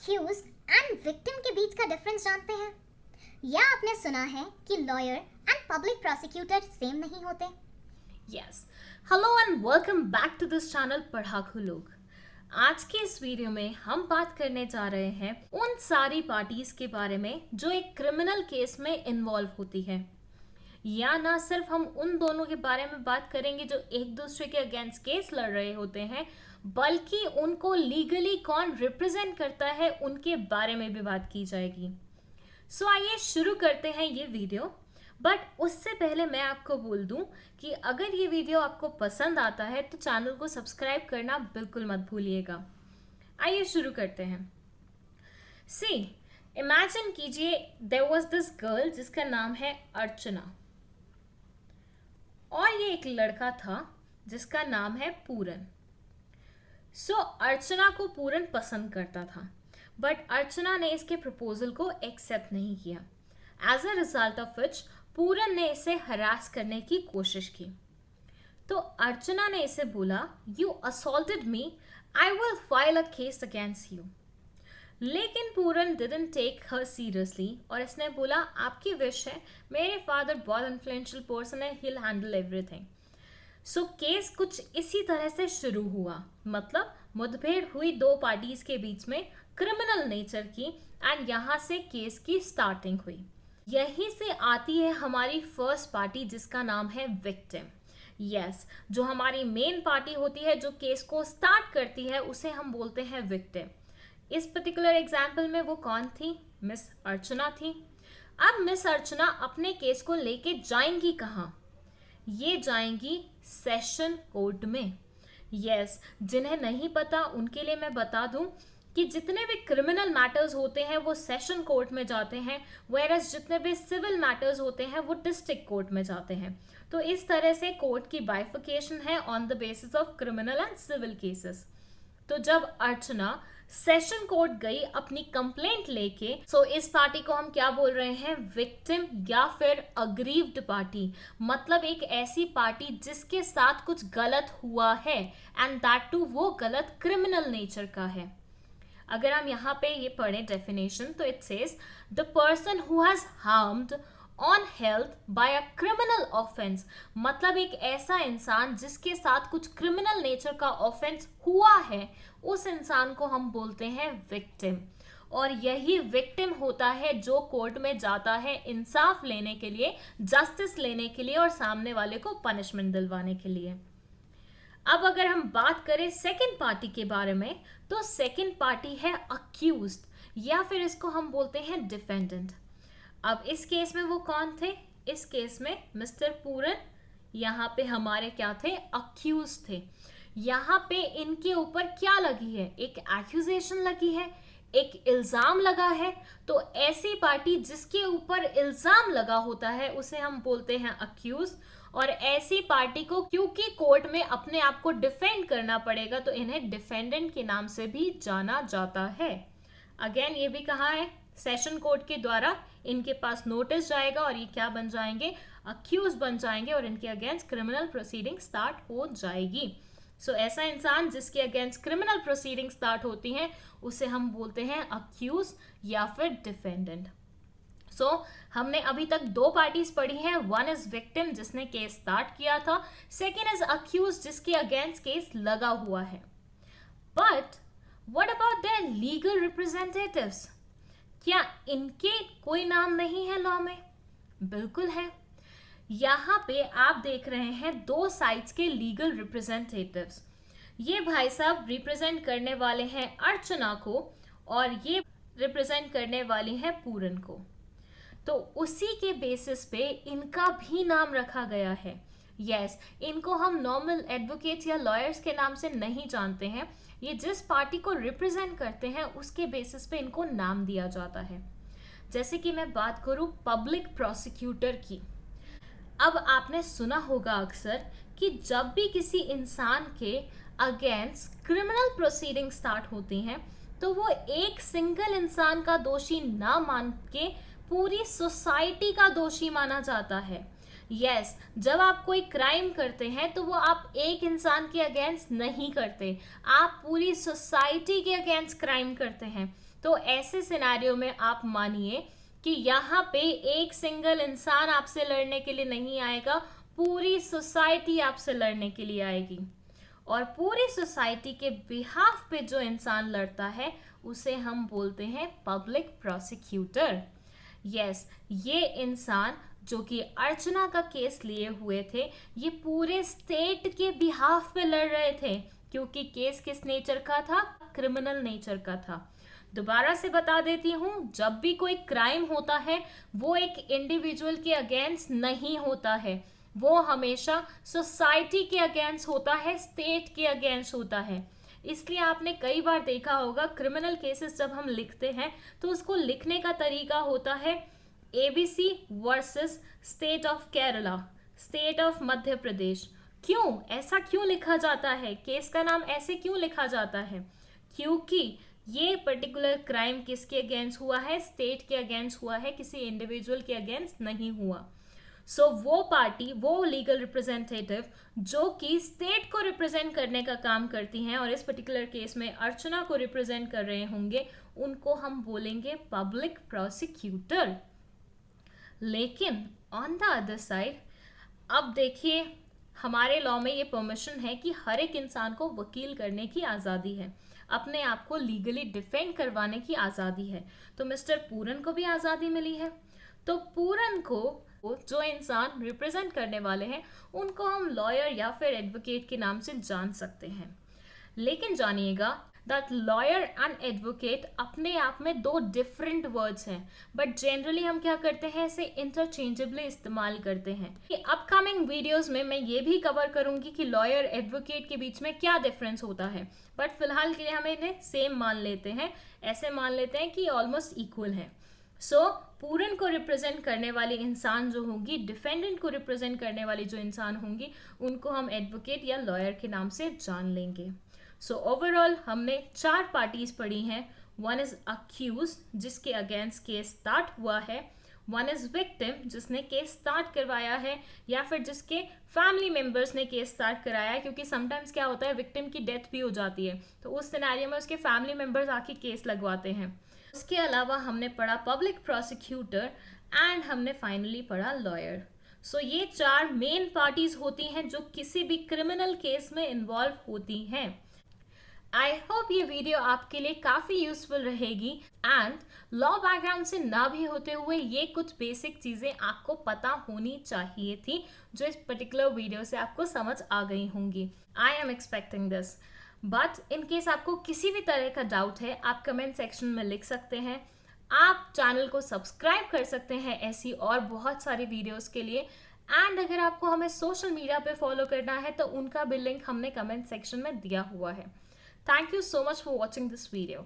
Accused and victim के बीच का difference जानते हैं? या आपने सुना है कि lawyer and public prosecutor same नहीं होते? Yes, hello and welcome back to this channel Padhaku Log. आज के इस वीडियो में हम बात करने जा रहे हैं उन सारी पार्टीज के बारे में जो एक क्रिमिनल केस में इन्वॉल्व होती है। या ना सिर्फ हम उन दोनों के बारे में बात करेंगे जो एक दूसरे के अगेंस्ट केस लड़ रहे होते हैं, बल्कि उनको लीगली कौन रिप्रेजेंट करता है उनके बारे में भी बात की जाएगी। सो आइए शुरू करते हैं ये वीडियो। बट उससे पहले मैं आपको बोल दूं कि अगर ये वीडियो आपको पसंद आता है तो चैनल को सब्सक्राइब करना बिल्कुल मत भूलिएगा। आइए शुरू करते हैं। सी, इमेजिन कीजिए देयर वाज दिस गर्ल जिसका नाम है अर्चना, और ये एक लड़का था जिसका नाम है पूरन। सो अर्चना को पूरन पसंद करता था, बट अर्चना ने इसके प्रपोजल को एक्सेप्ट नहीं किया। As a result of which Puran ने इसे हरास करने की कोशिश की। तो अर्चना ने इसे बोला, you assaulted me, I will file a case against you. लेकिन पूरन डिडंट टेक हर सीरियसली और इसने बोला, आपकी विश है, मेरे फादर बहुत इन्फ्लुएंशियल पर्सन है, he will handle everything. So case कुछ इसी तरह से शुरू हुआ, मतलब मुठभेड़ हुई दो पार्टीज के बीच में क्रिमिनल नेचर की, एंड यहाँ से केस की स्टार्टिंग हुई। यहीं से आती है हमारी फर्स्ट पार्टी जिसका नाम है विक्टिम। यस, जो हमारी मेन पार्टी होती है जो केस को स्टार्ट करती है उसे हम बोलते हैं विक्टिम। इस पर्टिकुलर एग्जाम्पल में वो कौन थी? मिस अर्चना थी। अब मिस अर्चना अपने केस को लेके जाएंगी कहाँ? ये जाएंगी सेशन कोर्ट में। यस, जिन्हें नहीं पता उनके लिए मैं बता दूं कि जितने भी क्रिमिनल मैटर्स होते हैं वो सेशन कोर्ट में जाते हैं, वेयरएस जितने भी सिविल मैटर्स होते हैं वो डिस्ट्रिक्ट कोर्ट में जाते हैं। तो इस तरह से कोर्ट की बाइफिकेशन है on the basis of criminal and civil cases. तो जब अर्चना सेशन कोर्ट गई अपनी कंप्लेंट लेके, सो इस पार्टी को हम क्या बोल रहे हैं? विक्टिम या फिर अग्रीव्ड पार्टी। मतलब एक ऐसी पार्टी जिसके साथ कुछ गलत हुआ है, एंड दैट टू वो गलत क्रिमिनल नेचर का है। अगर हम यहाँ पे ये पढ़ें डेफिनेशन, तो it says the person who has harmed on health by a criminal offence. मतलब एक ऐसा इंसान जिसके साथ कुछ क्रिमिनल नेचर का ऑफेंस हुआ है, उस इंसान को हम बोलते हैं विक्टिम। और यही विक्टिम होता है जो कोर्ट में जाता है इंसाफ लेने के लिए, जस्टिस लेने के लिए और सामने वाले को पनिशमेंट दिलवाने के लिए। अब अगर हम बात करें सेकंड पार्टी के बारे में, तो सेकंड पार्टी है अक्यूज्ड या फिर इसको हम बोलते हैं डिफेंडेंट। अब इस केस में वो कौन थे? इस केस में मिस्टर पूरन यहाँ पे हमारे क्या थे? अक्यूज थे। यहाँ पे इनके ऊपर क्या लगी है? एक एक्यूजेशन लगी है, एक इल्जाम लगा है। तो ऐसी पार्टी जिसके ऊपर इल्जाम लगा होता है उसे हम बोलते हैं अक्यूज। और ऐसी पार्टी को क्योंकि कोर्ट में अपने आप को डिफेंड करना पड़ेगा तो इन्हें डिफेंडेंट के नाम से भी जाना जाता है। अगेन ये भी कहा है, सेशन कोर्ट के द्वारा इनके पास नोटिस जाएगा और ये क्या बन जाएंगे? अक्यूज बन जाएंगे और इनके अगेंस्ट क्रिमिनल प्रोसीडिंग स्टार्ट हो जाएगी। सो ऐसा इंसान जिसके अगेंस्ट क्रिमिनल प्रोसीडिंग स्टार्ट होती हैं उसे हम बोलते हैं अक्यूज या फिर डिफेंडेंट। सो हमने अभी तक दो पार्टीज पढ़ी हैं। वन इज विक्टिम जिसने केस स्टार्ट किया था, सेकेंड इज अक्यूज जिसके अगेंस्ट केस लगा हुआ है। But what about their legal representatives? क्या इनके कोई नाम नहीं है लॉ में? बिल्कुल है। यहाँ पे आप देख रहे हैं दो साइड्स के लीगल रिप्रेजेंटेटिव्स। ये भाई साहब रिप्रेजेंट करने वाले हैं अर्चना को और ये रिप्रेजेंट करने वाली हैं पूरन को। तो उसी के बेसिस पे इनका भी नाम रखा गया है। यस, इनको हम नॉर्मल एडवोकेट्स या लॉयर्स के नाम से नहीं जानते हैं। ये जिस पार्टी को रिप्रेजेंट करते हैं उसके बेसिस पे इनको नाम दिया जाता है। जैसे कि मैं बात करूं पब्लिक प्रोसिक्यूटर की। अब आपने सुना होगा अक्सर कि जब भी किसी इंसान के अगेंस्ट क्रिमिनल प्रोसीडिंग स्टार्ट होती हैं तो वो एक सिंगल इंसान का दोषी ना मान के पूरी सोसाइटी का दोषी माना जाता है। यस, जब आप कोई क्राइम करते हैं तो वो आप एक इंसान के अगेंस्ट नहीं करते, आप पूरी सोसाइटी के अगेंस्ट क्राइम करते हैं। तो ऐसे सिनेरियो में आप मानिए कि यहाँ पे एक सिंगल इंसान आपसे लड़ने के लिए नहीं आएगा, पूरी सोसाइटी आपसे लड़ने के लिए आएगी। और पूरी सोसाइटी के बिहाफ पे जो इंसान लड़ता है उसे हम बोलते हैं पब्लिक प्रोसिक्यूटर। यस, ये इंसान जो कि अर्चना का केस लिए हुए थे, ये पूरे स्टेट के बिहाफ पे लड़ रहे थे, क्योंकि केस किस नेचर का था? क्रिमिनल नेचर का था। दोबारा से बता देती हूँ, जब भी कोई क्राइम होता है वो एक इंडिविजुअल के अगेंस्ट नहीं होता है, वो हमेशा सोसाइटी के अगेंस्ट होता है, स्टेट के अगेंस्ट होता है। इसलिए आपने कई बार देखा होगा क्रिमिनल केसेस जब हम लिखते हैं तो उसको लिखने का तरीका होता है ABC versus state of Kerala, state of Madhya Pradesh. क्यों ऐसा क्यों लिखा जाता है? केस का नाम ऐसे क्यों लिखा जाता है? क्योंकि ये पर्टिकुलर क्राइम किसके अगेंस्ट हुआ है? स्टेट के अगेंस्ट हुआ है, किसी इंडिविजुअल के अगेंस्ट नहीं हुआ। सो वो पार्टी, वो लीगल रिप्रेजेंटेटिव जो कि स्टेट को रिप्रेजेंट करने का काम करती हैं और इस पर्टिकुलर केस में अर्चना को रिप्रेजेंट कर रहे होंगे, उनको हम बोलेंगे पब्लिक प्रोसिक्यूटर। लेकिन ऑन द अदर साइड, अब देखिए हमारे लॉ में ये परमिशन है कि हर एक इंसान को वकील करने की आज़ादी है, अपने आप को लीगली डिफेंड करवाने की आज़ादी है। तो मिस्टर पूरन को भी आज़ादी मिली है। तो पूरन को जो इंसान रिप्रेजेंट करने वाले हैं उनको हम लॉयर या फिर एडवोकेट के नाम से जान सकते हैं। लेकिन जानिएगा दैट लॉयर एंड एडवोकेट अपने आप में दो डिफरेंट वर्ड्स हैं, बट जनरली हम क्या करते हैं, इसे इंटरचेंजेबली इस्तेमाल करते हैं। अपकमिंग वीडियोस में मैं ये भी कवर करूंगी कि लॉयर एडवोकेट के बीच में क्या डिफरेंस होता है, बट फिलहाल के लिए हम इन्हें सेम मान लेते हैं, ऐसे मान लेते हैं कि ऑलमोस्ट इक्वल है। सो पूरन को रिप्रेजेंट करने वाली इंसान जो होंगी, डिफेंडेंट को रिप्रेजेंट करने वाली जो इंसान होंगी, उनको हम एडवोकेट या लॉयर के नाम से जान लेंगे। सो ओवरऑल हमने 4 पार्टीज पढ़ी हैं। वन इज अक्यूज, जिसके अगेंस्ट केस स्टार्ट हुआ है। वन इज विक्टिम, जिसने केस स्टार्ट करवाया है या फिर जिसके फैमिली मेंबर्स ने केस स्टार्ट कराया है, क्योंकि समटाइम्स क्या होता है, विक्टिम की डेथ भी हो जाती है, तो उस सिनेरियो में उसके फैमिली मेंबर्स आके केस लगवाते हैं। उसके अलावा हमने पढ़ा पब्लिक प्रोसिक्यूटर एंड हमने फाइनली पढ़ा लॉयर। सो ये 4 मेन पार्टीज होती हैं जो किसी भी क्रिमिनल केस में इन्वॉल्व होती हैं। आई होप ये वीडियो आपके लिए काफ़ी यूजफुल रहेगी एंड लॉ बैकग्राउंड से ना भी होते हुए ये कुछ बेसिक चीज़ें आपको पता होनी चाहिए थी, जो इस पर्टिकुलर वीडियो से आपको समझ आ गई होंगी। I am expecting this. But in case आपको किसी भी तरह का डाउट है, आप कमेंट सेक्शन में लिख सकते हैं। आप चैनल को सब्सक्राइब कर सकते हैं ऐसी और बहुत सारी वीडियोस के लिए। एंड अगर आपको हमें सोशल मीडिया पे फॉलो करना है तो उनका भी लिंक हमने कमेंट सेक्शन में दिया हुआ है। Thank you so much for watching this video.